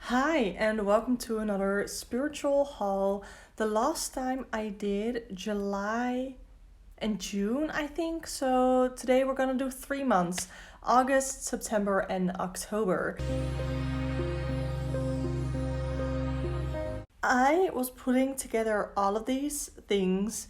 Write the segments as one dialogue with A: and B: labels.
A: Hi, and welcome to another spiritual haul. The last time I did July and June, I think. So today we're gonna do 3 months, August, September, and October. I was putting together all of these things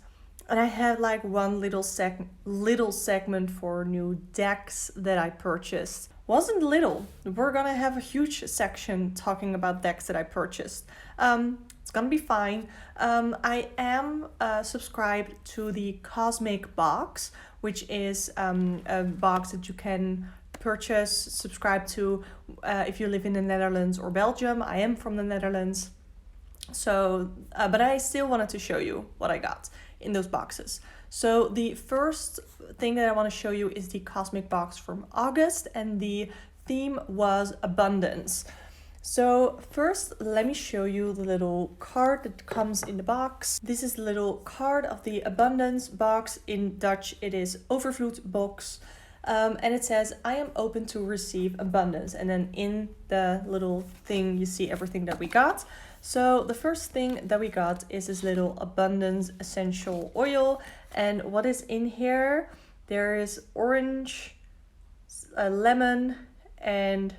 A: and I had like one little segment for new decks that I purchased. Wasn't little. We're gonna have a huge section talking about decks that I purchased. It's gonna be fine. I am subscribed to the Cosmic Box, which is a box that you can subscribe to if you live in the Netherlands or Belgium. I am from the Netherlands. So, but I still wanted to show you what I got in those boxes. So the first thing that I want to show you is the Cosmic Box from August, and the theme was abundance. So first, let me show you the little card that comes in the box. This is the little card of the abundance box. In Dutch, it is Overvloed box. And it says, I am open to receive abundance. And then in the little thing, you see everything that we got. So the first thing that we got is this little abundance essential oil. And what is in here? There is orange, lemon, and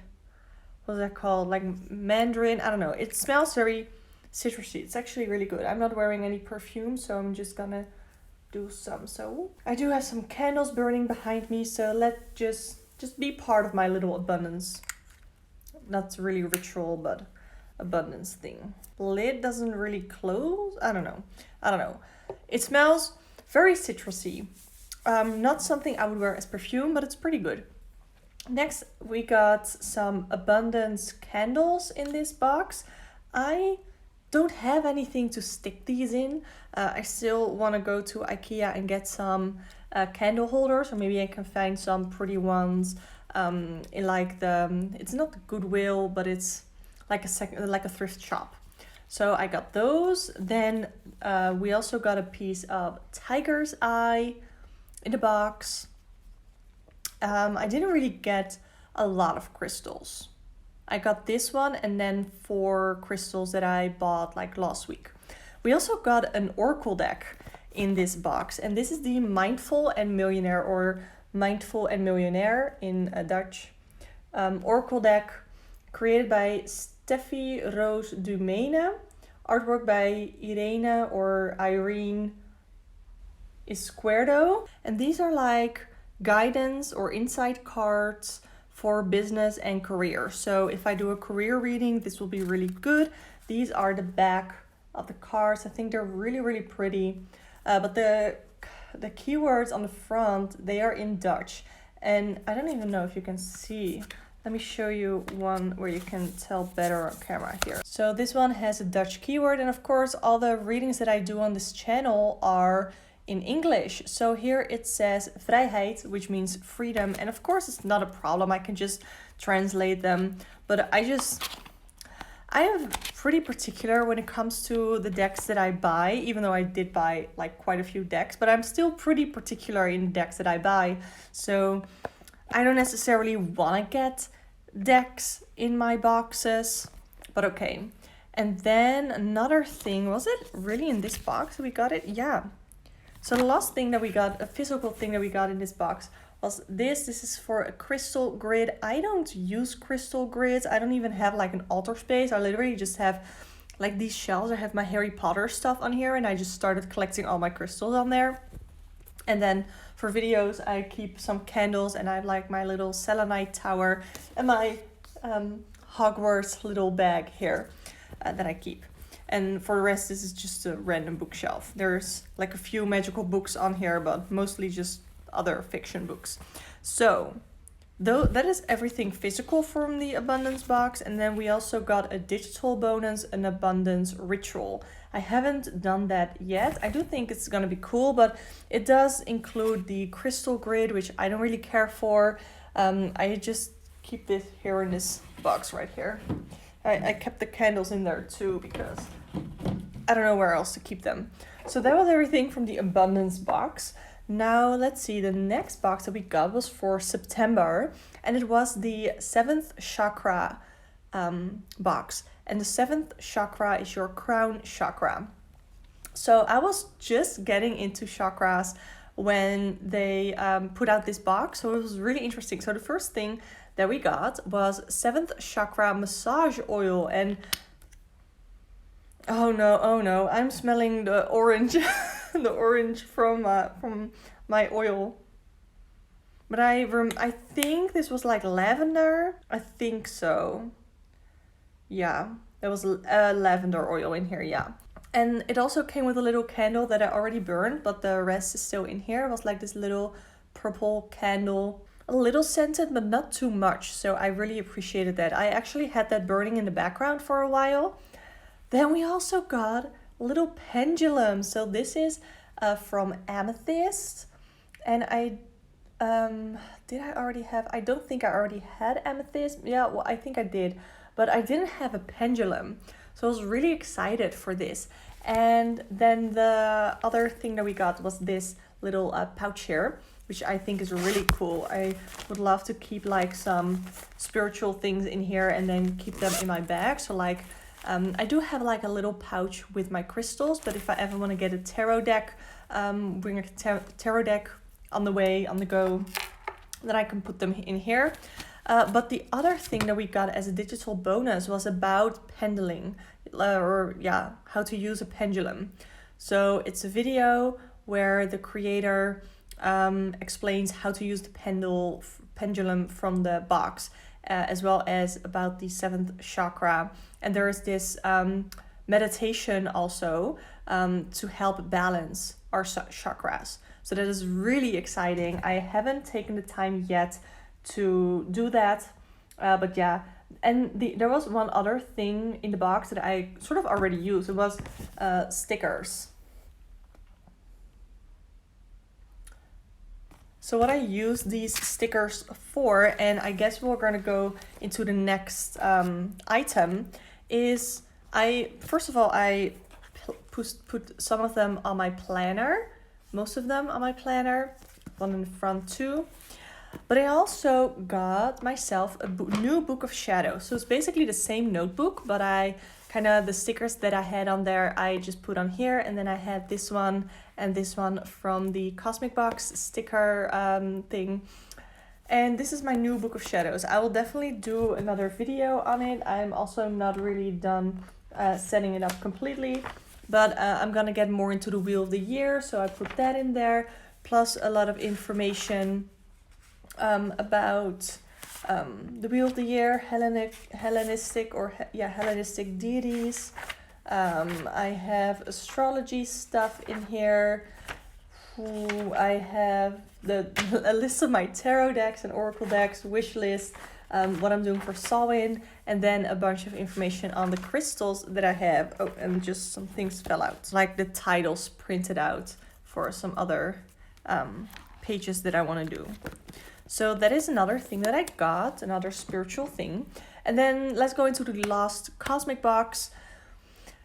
A: what's that called? Like mandarin. I don't know. It smells very citrusy. It's actually really good. I'm not wearing any perfume, so I'm just gonna do some. So I do have some candles burning behind me, so let just be part of my little abundance. Not really ritual, but abundance thing. Lid doesn't really close. I don't know. It smells very citrusy. Not something I would wear as perfume, but it's pretty good. Next, we got some abundance candles in this box. I don't have anything to stick these in. I still want to go to IKEA and get some candle holders, or maybe I can find some pretty ones in like it's not the Goodwill, but it's like a thrift shop. So I got those. Then we also got a piece of tiger's eye in the box. I didn't really get a lot of crystals. I got this one and then 4 crystals that I bought like last week. We also got an oracle deck in this box, and this is the Mindful and Millionaire, or Mindful and Millionaire in Dutch. Oracle deck created by Steffi Roos Dumene, artwork by Irene Izquierdo, and these are like guidance or insight cards for business and career. So if I do a career reading, this will be really good. These are the back of the cards. I think they're really, really pretty. But the keywords on the front, they are in Dutch. And I don't even know if you can see. Let me show you one where you can tell better on camera here. So this one has a Dutch keyword. And of course, all the readings that I do on this channel are in English. So here it says vrijheid, which means freedom. And of course, it's not a problem. I can just translate them. But I am pretty particular when it comes to the decks that I buy, even though I did buy like quite a few decks, but I'm still pretty particular in the decks that I buy. So I don't necessarily want to get decks in my boxes, but okay. And then another thing, was it really in this box we got it? Yeah. So the last thing that we got, a physical thing that we got in this box, was this. This is for a crystal grid. I don't use crystal grids. I don't even have like an altar space. I literally just have like these shelves. I have my Harry Potter stuff on here, and I just started collecting all my crystals on there. And then for videos, I keep some candles, and I have like my little selenite tower and my Hogwarts little bag here that I keep. And for the rest, this is just a random bookshelf. There's like a few magical books on here, but mostly just other fiction books. So that is everything physical from the abundance box. And then we also got a digital bonus, an abundance ritual. I haven't done that yet. I do think it's gonna be cool, but it does include the crystal grid, which I don't really care for. I just keep this here in this box right here. I kept the candles in there too because I don't know where else to keep them. So that was everything from the abundance box. Now let's see, the next box that we got was for September, and it was the 7th chakra box. And the 7th chakra is your crown chakra. So I was just getting into chakras when they put out this box, so it was really interesting. So the first thing that we got was 7th chakra massage oil, and oh no, I'm smelling the orange, the orange from my oil. But I think this was like lavender. I think so. Yeah, there was lavender oil in here. Yeah. And it also came with a little candle that I already burned, but the rest is still in here. It was like this little purple candle, a little scented, but not too much. So I really appreciated that. I actually had that burning in the background for a while. Then we also got a little pendulum. So this is from Amethyst. And I don't think I already had Amethyst. Yeah, well, I think I did, but I didn't have a pendulum. So I was really excited for this. And then the other thing that we got was this little pouch here, which I think is really cool. I would love to keep like some spiritual things in here and then keep them in my bag. So like, I do have like a little pouch with my crystals, but if I ever want to get a tarot deck, bring a tarot deck on the go, then I can put them in here. But the other thing that we got as a digital bonus was about pendling, how to use a pendulum. So it's a video where the creator explains how to use the pendulum from the box, as well as about the 7th chakra. And there is this meditation also to help balance our chakras. So that is really exciting. I haven't taken the time yet to do that, but yeah. And there was one other thing in the box that I sort of already used. It was stickers. So what I use these stickers for, and I guess we're gonna go into the next item, is I put some of them on my planner, most of them on my planner, one in the front too. But I also got myself a new book of shadows. So it's basically the same notebook, but the stickers that I had on there, I just put on here. And then I had this one and this one from the Cosmic Box sticker thing. And this is my new book of shadows. I will definitely do another video on it. I'm also not really done setting it up completely, but I'm gonna get more into the Wheel of the Year. So I put that in there, plus a lot of information about the Wheel of the Year, Hellenistic deities. I have astrology stuff in here. I have a list of my tarot decks and oracle decks, wish list, what I'm doing for Samhain, and then a bunch of information on the crystals that I have. Oh, and just some things fell out, like the titles printed out for some other pages that I want to do. So that is another thing that I got, another spiritual thing. And then let's go into the last Cosmic Box.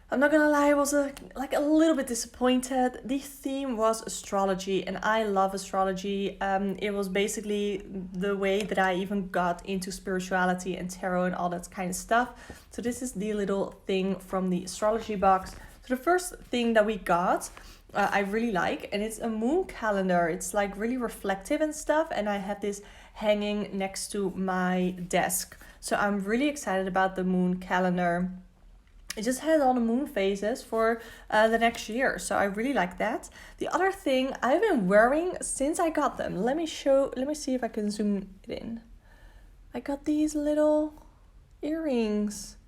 A: I'm not gonna lie, I was a little bit disappointed. The theme was astrology, and I love astrology. It was basically the way that I even got into spirituality and tarot and all that kind of stuff. So this is the little thing from the astrology box. So the first thing that we got, I really like, and it's a moon calendar. It's like really reflective and stuff, and I have this hanging next to my desk. So I'm really excited about the moon calendar. It just has all the moon phases for the next year, so I really like that. The other thing I've been wearing since I got them, let me see if I can zoom it in. I got these little earrings.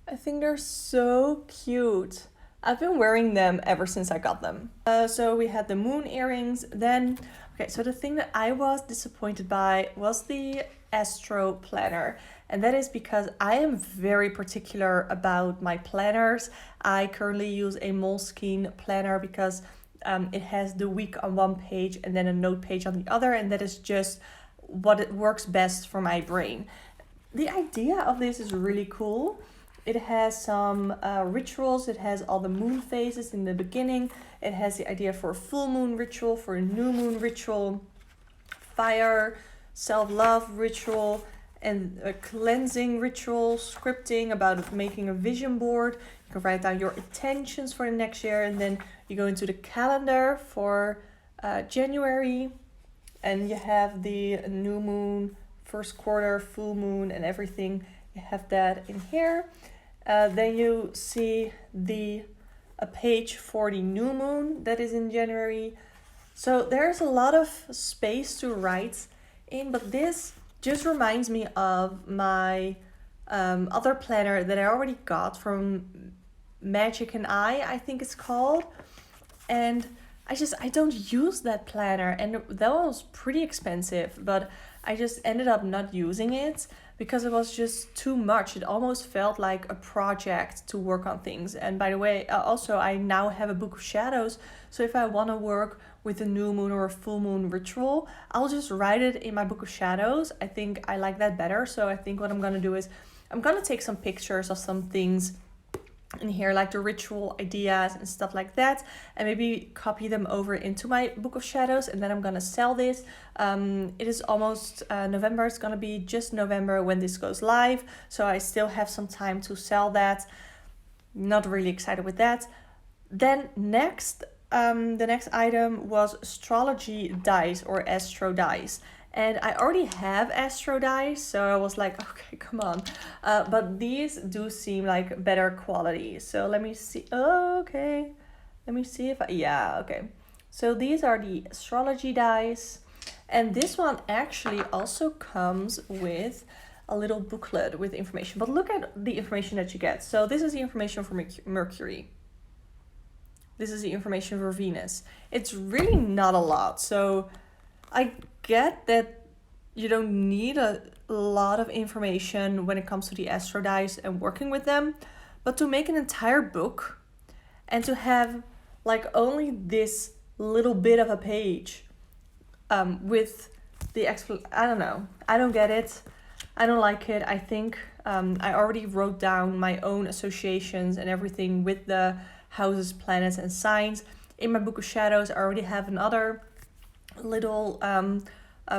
A: I think they're so cute. I've been wearing them ever since I got them. So we had the moon earrings. Then, okay, so the thing that I was disappointed by was the Astro planner. And that is because I am very particular about my planners. I currently use a Moleskine planner because it has the week on one page and then a note page on the other. And that is just what it works best for my brain. The idea of this is really cool. It has some rituals. It has all the moon phases in the beginning. It has the idea for a full moon ritual, for a new moon ritual, fire, self-love ritual, and a cleansing ritual, scripting about making a vision board. You can write down your intentions for the next year, and then you go into the calendar for January, and you have the new moon, first quarter, full moon, and everything. You have that in here. Then you see a page for the new moon that is in January. So there's a lot of space to write in, but this just reminds me of my other planner that I already got from Magic and I think it's called. And I don't use that planner, and that was pretty expensive, but I just ended up not using it because it was just too much. It almost felt like a project to work on things. And by the way, also I now have a book of shadows. So if I want to work with a new moon or a full moon ritual, I'll just write it in my book of shadows. I think I like that better. So I think what I'm going to do is I'm going to take some pictures of some things in here, like the ritual ideas and stuff like that, and maybe copy them over into my book of shadows, and then I'm gonna sell this. It is almost November. It's gonna be just November when this goes live, so I still have some time to sell that. Not really excited with that. Then next, the next item was astrology dice or astro dice. And I already have astro dice, so I was like, okay, come on. But these do seem like better quality. So let me see. Oh, okay. Let me see if yeah, okay. So these are the astrology dice. And this one actually also comes with a little booklet with information. But look at the information that you get. So this is the information for Mercury. This is the information for Venus. It's really not a lot. So I get that you don't need a lot of information when it comes to the astro dice and working with them, but to make an entire book and to have like only this little bit of a page with the I don't know. I don't get it. I don't like it. I think I already wrote down my own associations and everything with the houses, planets, and signs. In my book of shadows, I already have another little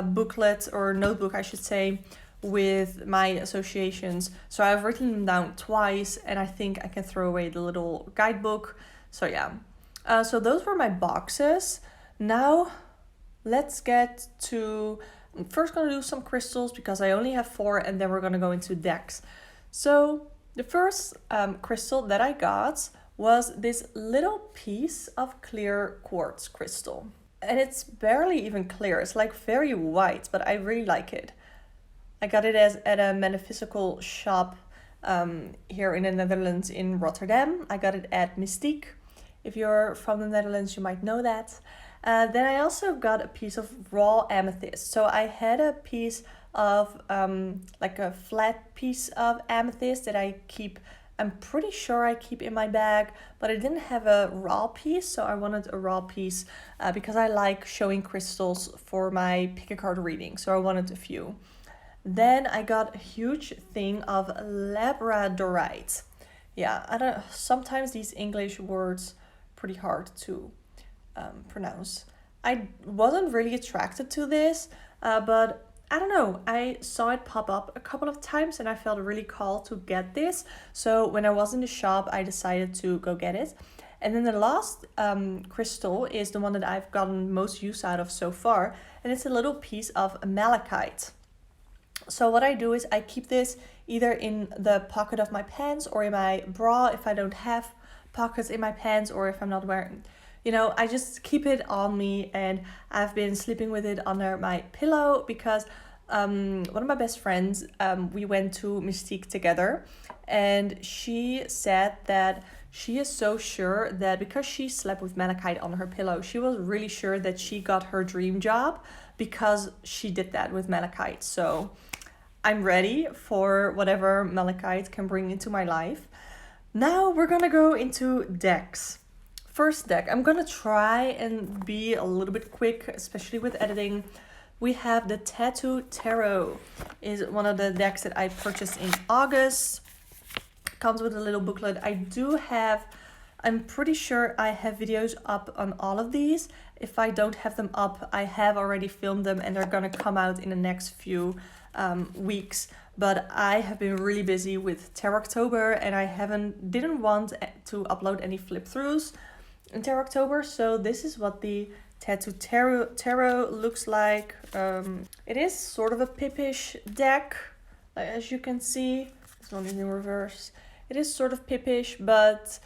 A: booklet or notebook, I should say, with my associations. So I've written them down twice, and I think I can throw away the little guidebook. So yeah, so those were my boxes. Now let's get to, I'm first gonna do some crystals because I only have 4, and then we're gonna go into decks. So the first crystal that I got was this little piece of clear quartz crystal. And it's barely even clear. It's like very white, but I really like it. I got it at a metaphysical shop here in the Netherlands in Rotterdam. I got it at Mystique. If you're from the Netherlands, you might know that. Then I also got a piece of raw amethyst. So I had a piece of like a flat piece of amethyst that I keep, I'm pretty sure I keep in my bag, but I didn't have a raw piece, so I wanted a raw piece because I like showing crystals for my pick a card reading, so I wanted a few. Then I got a huge thing of labradorite. Yeah, I don't. Sometimes these English words pretty hard to pronounce. I wasn't really attracted to this, but I don't know, I saw it pop up a couple of times and I felt really called to get this. So when I was in the shop, I decided to go get it. And then the last crystal is the one that I've gotten most use out of so far. And it's a little piece of malachite. So what I do is I keep this either in the pocket of my pants or in my bra if I don't have pockets in my pants, or if I'm not wearing, you know, I just keep it on me. And I've been sleeping with it under my pillow because one of my best friends, we went to Mystique together, and she said that she is so sure that because she slept with malachite on her pillow, she was really sure that she got her dream job because she did that with malachite. So I'm ready for whatever malachite can bring into my life. Now we're gonna go into decks. First deck, I'm gonna try and be a little bit quick, especially with editing. We have the Tattoo Tarot, is one of the decks that I purchased in August. Comes with a little booklet. I do have I'm pretty sure I have videos up on all of these. If I don't have them up, I have already filmed them and they're gonna come out in the next few weeks. But I have been really busy with Tarot-October and I didn't want to upload any flip-throughs in Tarot-October. So this is what the Tattoo Tarot looks like. It is sort of a Pippish deck, as you can see. This one is in reverse. It is sort of Pippish, but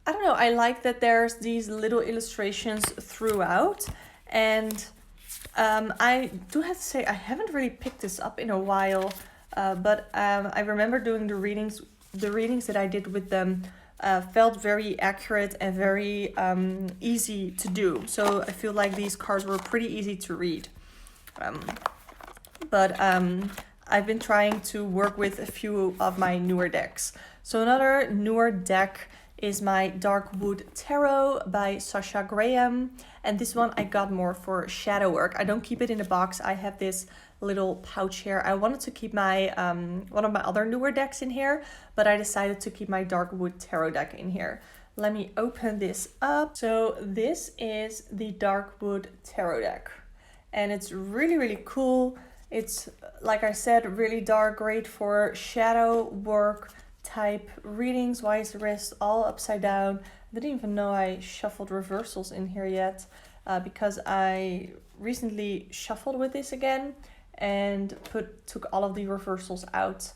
A: I don't know, I like that there's these little illustrations throughout. And I do have to say, I haven't really picked this up in a while, but I remember doing the readings that I did with them felt very accurate and very easy to do. So I feel like these cards were pretty easy to read. But I've been trying to work with a few of my newer decks. So another newer deck is my Dark Wood Tarot by Sasha Graham. And this one I got more for shadow work. I don't keep it in a box. I have this little pouch here. I wanted to keep my one of my other newer decks in here, but I decided to keep my Dark Wood Tarot deck in here. Let me open this up. So this is the Dark Wood Tarot deck. And it's really, really cool. It's, like I said, really dark, great for shadow work type readings. Why is the wrist all upside down? I didn't even know I shuffled reversals in here yet, because I recently shuffled with this again and took all of the reversals out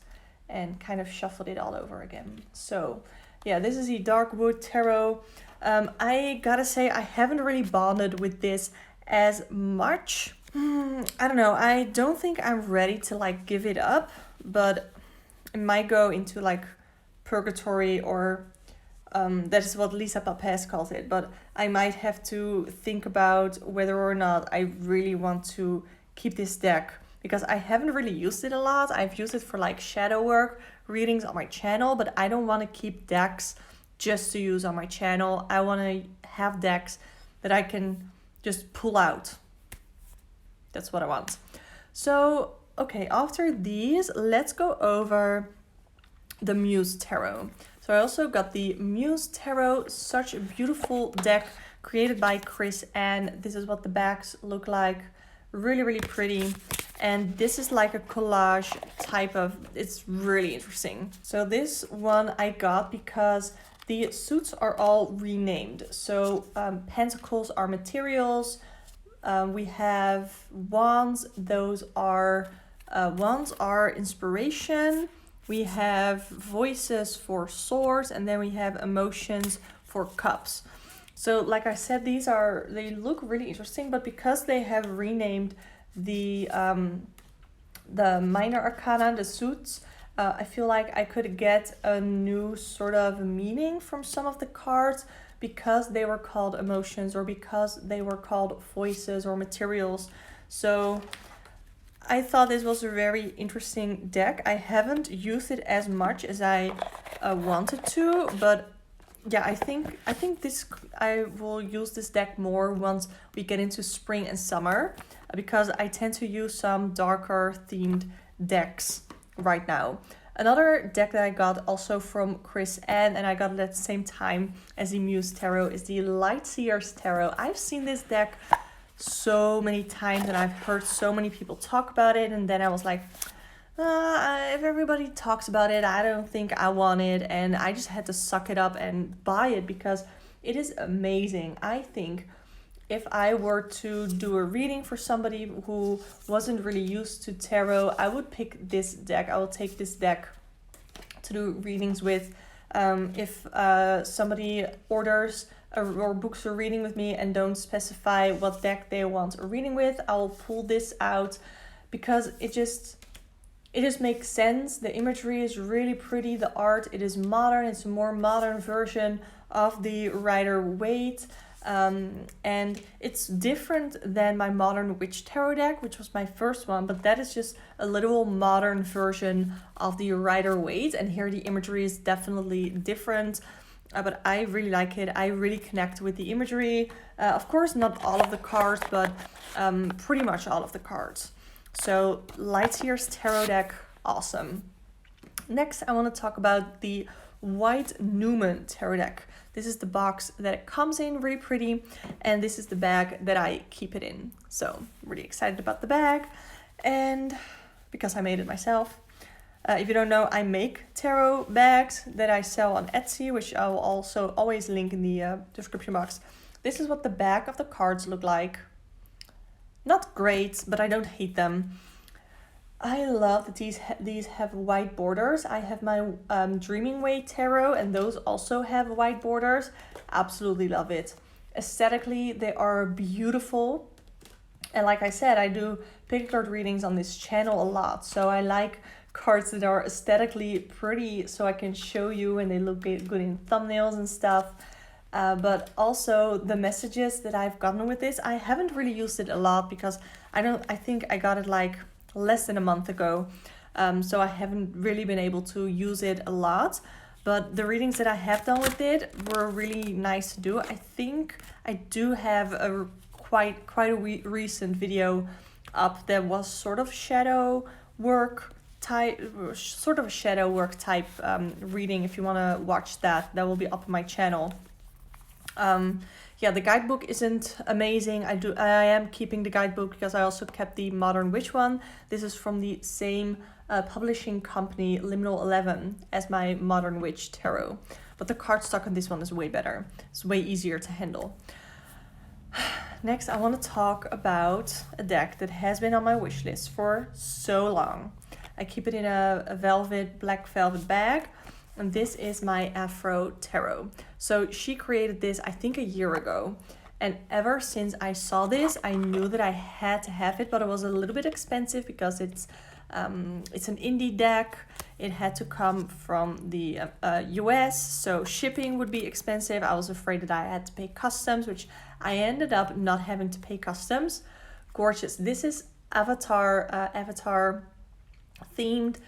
A: and kind of shuffled it all over again. So yeah, this is the Dark Wood Tarot. I gotta say, I haven't really bonded with this as much. I don't know, I don't think I'm ready to like give it up, but it might go into like purgatory, or that is what Lisa Papez calls it, but I might have to think about whether or not I really want to keep this deck, because I haven't really used it a lot. I've used it for like shadow work readings on my channel, but I don't want to keep decks just to use on my channel. I want to have decks that I can just pull out. That's what I want. So, okay, after these, let's go over the Muse Tarot. So I also got the Muse Tarot, such a beautiful deck created by Chris, and this is what the backs look like. Really, really pretty. And this is like a collage type of, it's really interesting. So this one I got because the suits are all renamed. So pentacles are materials. We have wands, wands are inspiration. We have voices for swords, and then we have emotions for cups. So like I said, they look really interesting, but because they have renamed the minor arcana, the suits, I feel like I could get a new sort of meaning from some of the cards because they were called emotions or because they were called voices or materials. So I thought this was a very interesting deck. I haven't used it as much as I wanted to, but yeah, I think I will use this deck more once we get into spring and summer, because I tend to use some darker themed decks right now. Another deck that I got also from Chris and I got it at the same time as the Muse Tarot is the Lightseers Tarot. I've seen this deck so many times and I've heard so many people talk about it, and then I was like, if everybody talks about it, I don't think I want it, and I just had to suck it up and buy it because it is amazing. I think if I were to do a reading for somebody who wasn't really used to tarot, I would pick this deck. I will take this deck to do readings with. If somebody orders or books a reading with me and don't specify what deck they want a reading with, I'll pull this out because it just makes sense. The imagery is really pretty. The art, it is modern. It's a more modern version of the Rider-Waite. And it's different than my modern Witch Tarot deck, which was my first one, but that is just a little modern version of the Rider-Waite, and here the imagery is definitely different, but I really like it. I really connect with the imagery. Of course, not all of the cards, but pretty much all of the cards. So Lightseers Tarot deck, awesome. Next, I want to talk about the White Newman tarot deck. This is the box that it comes in, really pretty, and this is the bag that I keep it in. So I'm really excited about the bag, and because I made it myself. If you don't know, I make tarot bags that I sell on Etsy, which I will also always link in the description box. This is what the back of the cards look like. Not great, but I don't hate them. I love that these have white borders. I have my Dreaming Way Tarot, and those also have white borders. Absolutely love it. Aesthetically, they are beautiful. And like I said, I do pick card readings on this channel a lot. So I like cards that are aesthetically pretty so I can show you and they look good in thumbnails and stuff. But also the messages that I've gotten with this, I haven't really used it a lot because I think I got it like less than a month ago. So I haven't really been able to use it a lot. But the readings that I have done with it were really nice to do. I think I do have a quite a recent video up that was sort of shadow work type reading. If you want to watch that will be up on my channel. Yeah, the guidebook isn't amazing. I am keeping the guidebook because I also kept the Modern Witch one. This is from the same publishing company, Liminal 11, as my Modern Witch tarot. But the cardstock on this one is way better. It's way easier to handle. Next, I want to talk about a deck that has been on my wish list for so long. I keep it in a black velvet bag. And this is my Afro Tarot. So she created this, I think, a year ago. And ever since I saw this, I knew that I had to have it, but it was a little bit expensive because it's an indie deck. It had to come from the US, so shipping would be expensive. I was afraid that I had to pay customs, which I ended up not having to pay customs. Gorgeous. This is Avatar themed.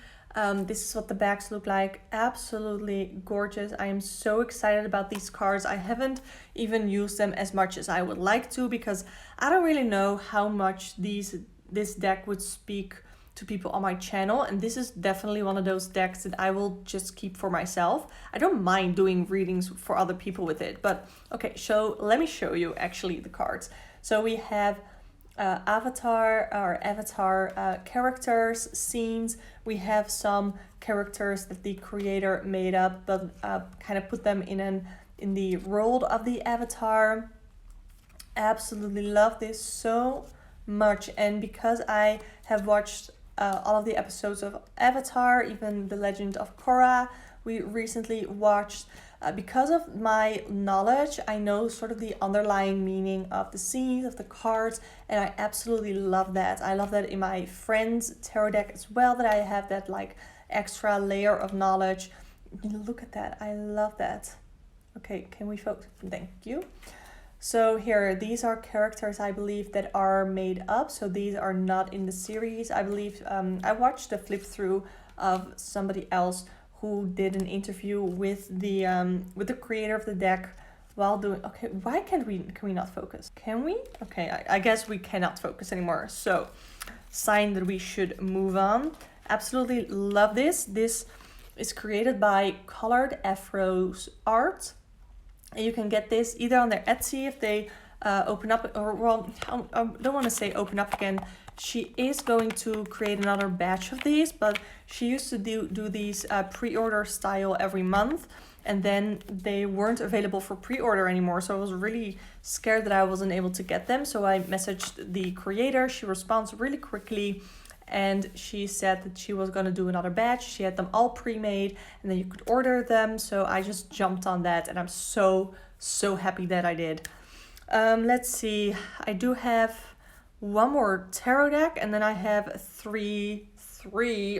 A: This is what the bags look like. Absolutely gorgeous. I am so excited about these cards. I haven't even used them as much as I would like to because I don't really know how much this deck would speak to people on my channel, and this is definitely one of those decks that I will just keep for myself. I don't mind doing readings for other people with it, but okay, so let me show you actually the cards. So we have avatar characters, scenes. We have some characters that the creator made up, but kind of put them in the world of the avatar. Absolutely love this so much, and because I have watched all of the episodes of Avatar, even The Legend of Korra, we recently watched. Because of my knowledge, I know sort of the underlying meaning of the scenes, of the cards, and I absolutely love that. I love that in my friend's tarot deck as well, that I have that like extra layer of knowledge. Look at that. I love that. Okay, can we focus? Thank you. So here, these are characters I believe that are made up. So these are not in the series. I believe I watched a flip through of somebody else who did an interview with the creator of the deck while doing. Okay, why can we not focus? Can we? Okay, I guess we cannot focus anymore. So, sign that we should move on. Absolutely love this. This is created by Colored Afro's Art. And you can get this either on their Etsy if they open up, or well, I don't want to say open up again. She is going to create another batch of these, but she used to do these pre-order style every month, and then they weren't available for pre-order anymore. So I was really scared that I wasn't able to get them. So I messaged the creator. She responds really quickly, and she said that she was going to do another batch. She had them all pre-made, and then you could order them. So I just jumped on that, and I'm so happy that I did. Let's see. I do have one more tarot deck, and then I have three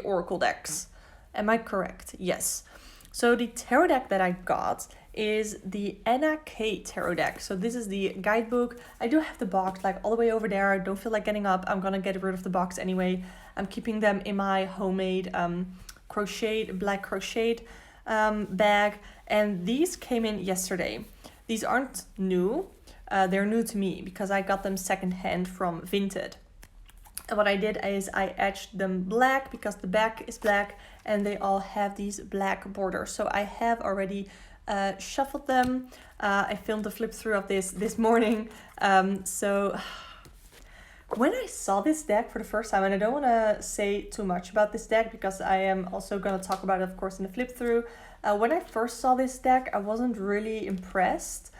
A: oracle decks. Am I correct? Yes. So the tarot deck that I got is the Anna K tarot deck. So this is the guidebook. I do have the box like all the way over there. I don't feel like getting up. I'm gonna get rid of the box anyway. I'm keeping them in my homemade black crocheted bag, and these came in yesterday. These aren't new. They're new to me because I got them secondhand from Vinted. And what I did is I etched them black because the back is black and they all have these black borders. So I have already shuffled them. I filmed a flip through of this morning. So when I saw this deck for the first time, and I don't want to say too much about this deck because I am also going to talk about it, of course, in the flip through. When I first saw this deck, I wasn't really impressed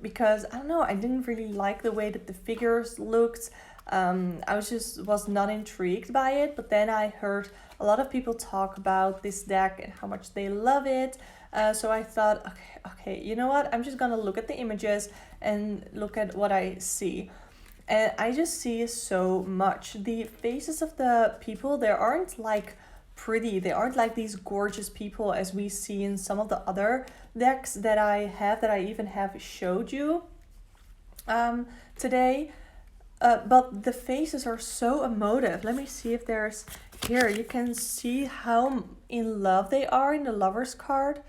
A: because, I don't know, I didn't really like the way that the figures looked. I was not intrigued by it, but then I heard a lot of people talk about this deck and how much they love it. So I thought, okay, you know what? I'm just gonna look at the images and look at what I see. And I just see so much. The faces of the people, they aren't like pretty. They aren't like these gorgeous people as we see in some of the other decks that I even have showed you today. But the faces are so emotive. Let me see if there's here. You can see how in love they are in the Lovers card.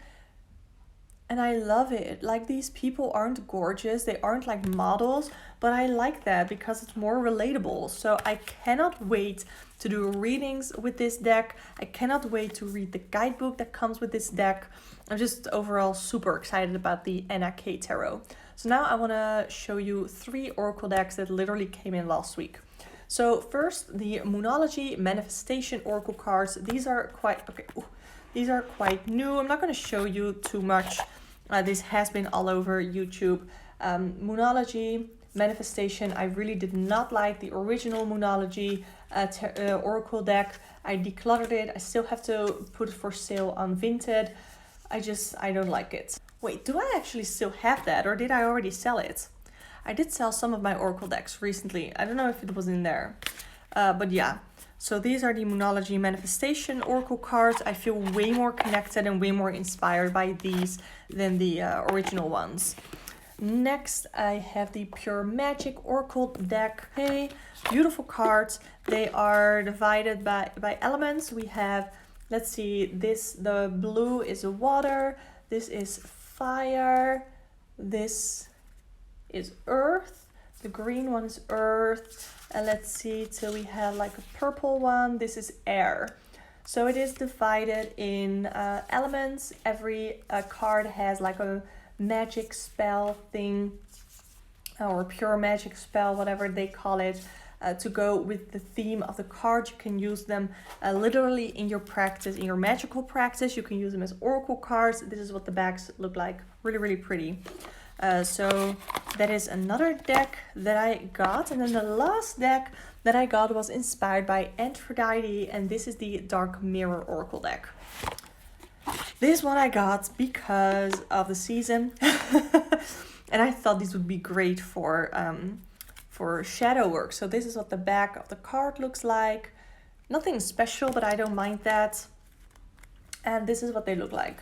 A: And I love it. Like, these people aren't gorgeous. They aren't like models, but I like that because it's more relatable. So I cannot wait to do readings with this deck. I cannot wait to read the guidebook that comes with this deck. I'm just overall super excited about the NRK Tarot. So now I want to show you 3 Oracle decks that literally came in last week. So first, the Moonology Manifestation Oracle cards. These are quite, these are quite new. I'm not going to show you too much. This has been all over YouTube. Moonology Manifestation. I really did not like the original Moonology Oracle deck. I decluttered it. I still have to put it for sale on Vinted. I don't like it. Wait, do I actually still have that, or did I already sell it? I did sell some of my Oracle decks recently. I don't know if it was in there. But yeah. So these are the Moonology Manifestation Oracle cards. I feel way more connected and way more inspired by these than the original ones. Next, I have the Pure Magic Oracle deck. Hey, beautiful cards. They are divided by elements. We have, let's see, the blue is water. This is fire. This is earth. The green one is earth. And let's see, till we have like a purple one. This is air. So it is divided in elements. Every card has like a magic spell thing, or pure magic spell, whatever they call it, to go with the theme of the card. You can use them literally in your practice, in your magical practice. You can use them as oracle cards. This is what the backs look like. Really, really pretty. So that is another deck that I got. And then the last deck that I got was inspired by Aphrodite, and this is the Dark Mirror Oracle deck. This one I got because of the season. And I thought this would be great for shadow work. So this is what the back of the card looks like. Nothing special, but I don't mind that. And this is what they look like.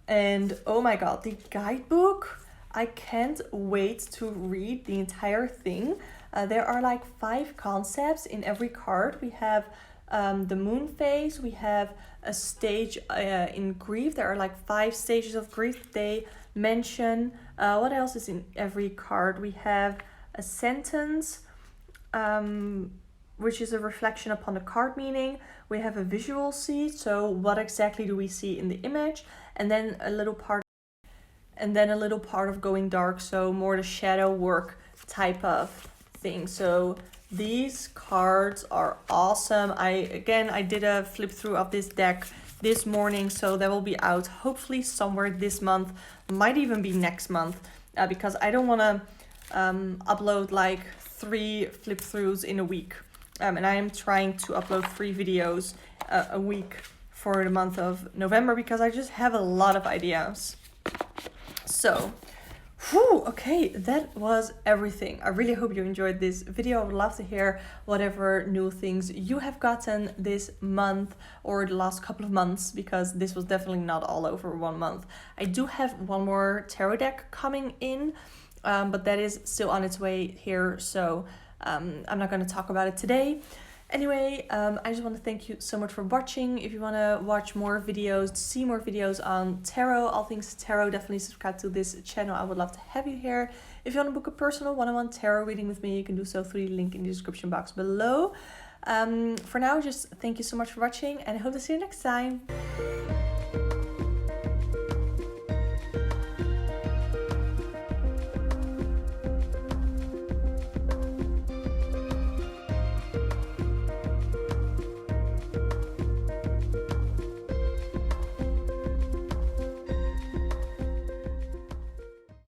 A: And oh my god, the guidebook. I can't wait to read the entire thing. There are like 5 concepts in every card. We have the moon phase. We have a stage in grief. There are like 5 stages of grief they mention. What else is in every card? We have a sentence, which is a reflection upon the card meaning. We have a visual seed. So what exactly do we see in the image? And then a little part of going dark, so more the shadow work type of thing. So these cards are awesome. I did a flip through of this deck this morning, so that will be out hopefully somewhere this month, might even be next month, because I don't want to upload like 3 flip throughs in a week, and I am trying to upload 3 videos a week for the month of November because I just have a lot of ideas. So, okay, that was everything. I really hope you enjoyed this video. I would love to hear whatever new things you have gotten this month or the last couple of months, because this was definitely not all over 1 month. I do have one more tarot deck coming in, but that is still on its way here, so I'm not going to talk about it today. Anyway, I just want to thank you so much for watching. If you want to watch more videos, see more videos on tarot, all things tarot, definitely subscribe to this channel. I would love to have you here. If you want to book a personal one-on-one tarot reading with me, you can do so through the link in the description box below. For now, just thank you so much for watching, and I hope to see you next time.